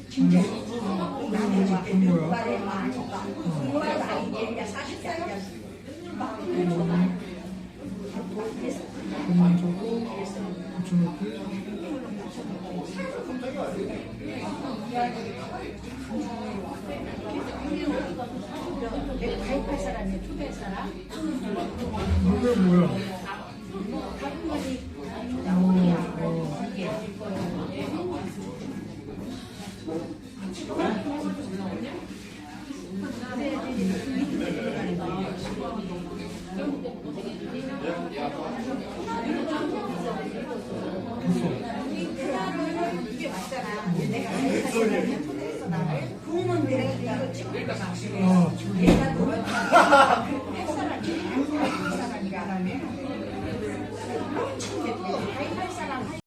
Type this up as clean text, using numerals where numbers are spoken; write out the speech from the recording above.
진짜. 뭐야? 그만 주고 붙여놓고 가입할 사람이야, 초대할 사람? 이게 뭐야? 이게 맞잖아. 내가 가입할 사람이야, 초대해서 나를. 그러면 내가 이거 찍고 아, 지금 내가 노력하고